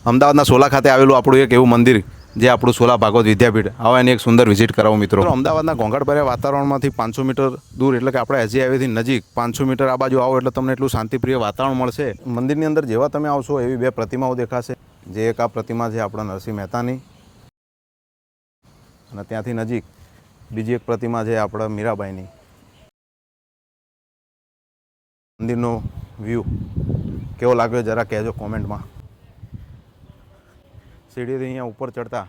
અમદાવાદના સોલા ખાતે આવેલું આપણું એક એવું મંદિર જે આપણું સોલા ભાગવત વિદ્યાપીઠ, આવા એની એક સુંદર વિઝિટ કરાવો મિત્રો. અમદાવાદના ઘોંઘાટભર્યા વાતાવરણમાંથી 500 મીટર દૂર એટલે કે આપણે એસજી હાઈવેથી નજીક 500 મીટર આ બાજુ આવો એટલે તમને એટલું શાંતિપ્રિય વાતાવરણ મળશે. મંદિરની અંદર જેવા તમે આવશો એવી બે પ્રતિમાઓ દેખાશે. જે એક આ પ્રતિમા છે આપણા નરસિંહ મહેતાની, અને ત્યાંથી નજીક બીજી એક પ્રતિમા છે આપણા મીરાબાઈની. મંદિરનો વ્યૂ કેવો લાગ્યો જરા કહેજો કોમેન્ટમાં. સીડીથી અહીંયા ઉપર ચડતા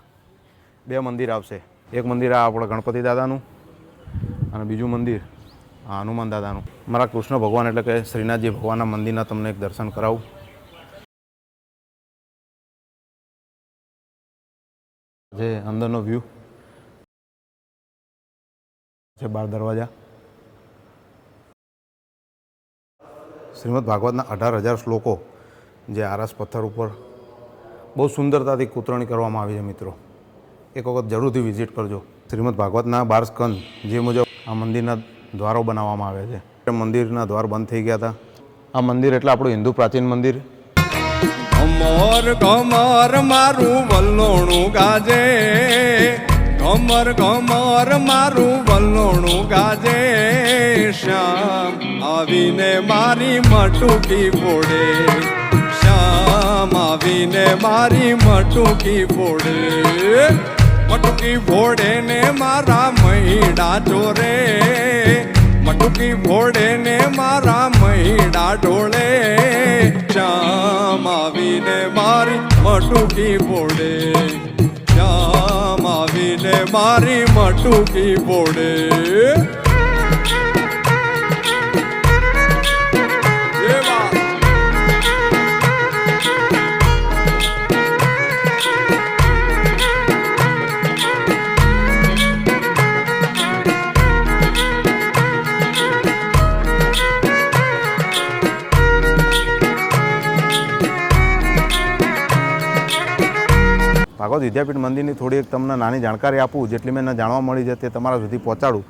બે મંદિર આવશે. એક મંદિર આ આપણા ગણપતિ દાદાનું અને બીજું મંદિર આ હનુમાન દાદાનું. મારા કૃષ્ણ ભગવાન એટલે કે શ્રીનાથજી ભગવાનના મંદિરના તમને એક દર્શન કરાવું. જે અંદરનો વ્યૂ છે, 12 દરવાજા. શ્રીમદ ભાગવતના 18,000 શ્લોકો જે આરસ પથ્થર ઉપર બહુ સુંદરતાથી કોતરણી કરવામાં આવી છે મિત્રો. એક વખત જરૂરથી વિઝિટ કરજો. શ્રીમદ ભાગવતના 12 સ્કંદ જે મુજબ આ મંદિરના દ્વારો બનાવવામાં આવે છે. મંદિરના દ્વાર બંધ થઈ ગયા હતા. આ મંદિર એટલે આપણું હિન્દુ પ્રાચીન મંદિર. કમર કમર મારું વલ્લોણું ગાજે, કમર કમર મારું વલ્લોણું ગાજે, શ્યામ આવીને મારી મટુકી ફોડે, શ્યામ આવીને મારી મટુકી ફોડે, મટુકી ફોડે ને મારા મહીડા ચોરે, મટુકી ફોડે ને મારા મહીડા ઢોળે, શ્યામ આવીને મારી મટુકી ફોડે, શ્યામ આવીને મારી મટુકી ફોડે. ભાગવત વિદ્યાપીઠ મંદિરની થોડી એક તમને નાની જાણકારી આપું, જેટલી મેં જાણવા મળી છે તે તમારા સુધી પહોંચાડું.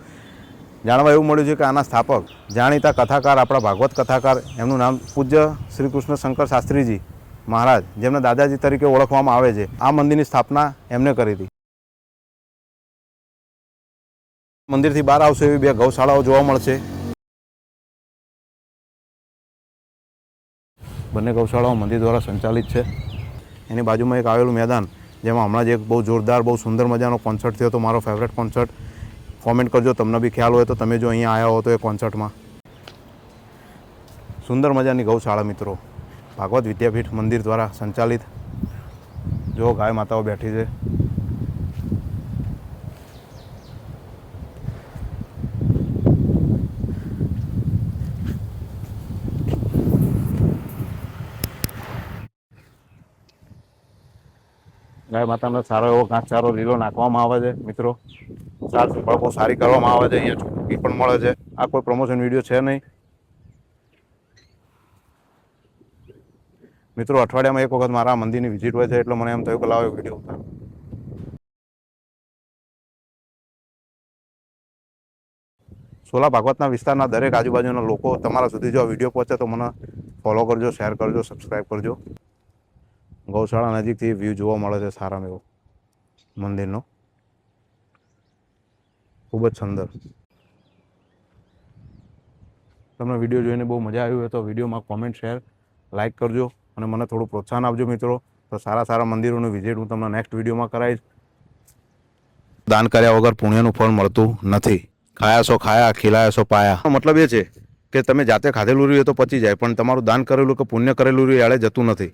જાણવા એવું મળ્યું છે કે આના સ્થાપક જાણીતા કથાકાર, આપણા ભાગવત કથાકાર, એમનું નામ પૂજ્ય શ્રી કૃષ્ણ શંકર શાસ્ત્રીજી મહારાજ, જેમને દાદાજી તરીકે ઓળખવામાં આવે છે. આ મંદિરની સ્થાપના એમને કરી હતી. મંદિરથી બહાર આવશે એવી બે ગૌશાળાઓ જોવા મળશે. બંને ગૌશાળાઓ મંદિર દ્વારા સંચાલિત છે. એની બાજુમાં એક આવેલું મેદાન, જેમાં હમણાં જ એક બહુ જોરદાર, બહુ સુંદર મજાનો કોન્સર્ટ થયો હતો, મારો ફેવરેટ કોન્સર્ટ. કોમેન્ટ કરજો તમને બી ખ્યાલ હોય તો, તમે જો અહીંયા આવ્યા હો તો એ કોન્સર્ટમાં. સુંદર મજાની ગૌશાળા મિત્રો, ભાગવત વિદ્યાપીઠ મંદિર દ્વારા સંચાલિત. જો ગાય માતાઓ બેઠી છે. ગાય માતાનો સારો એવો ઘાસચારો લીલો નાખવામાં આવે છે મિત્રો. સાર સંભાળ બહુ સારી કરવામાં આવે છે. અહીંયા ચોખ્ખી પણ મળે છે. આ કોઈ પ્રમોશન વિડીયો છે નહીં મિત્રો. અઠવાડિયામાં એક વખત મારા મંદિરની વિઝિટ હોય છે, એટલે મને એમ થયું કે લાવો વિડીયો ઉતારો. સોલા ભાગવતના વિસ્તારના દરેક આજુબાજુના લોકો તમારા સુધી જો આ વિડીયો પહોંચે તો મને ફોલો કરજો, શેર કરજો, સબસ્ક્રાઈબ કરજો. ગૌશાળા નજીકથી વ્યૂ જોવા મળે છે સારામાં એવો મંદિરનો, ખૂબ જ સુંદર. તમને વિડીયો જોઈને બહુ મજા આવી હોય તો વિડીયોમાં કોમેન્ટ, શેર, લાઇક કરજો અને મને થોડું પ્રોત્સાહન આપજો મિત્રો. તો સારા સારા મંદિરોનું વિઝિટ હું તમને નેક્સ્ટ વિડીયોમાં કરાવીશ. દાન કર્યા વગર પુણ્યનું ફળ મળતું નથી. ખાયા છો ખાયા, ખીલાયા છો પાયા. મતલબ એ છે કે તમે જાતે ખાધેલું રહ્યું તો પચી જાય, પણ તમારું દાન કરેલું કે પુણ્ય કરેલું રહ્યું એળે જતું નથી.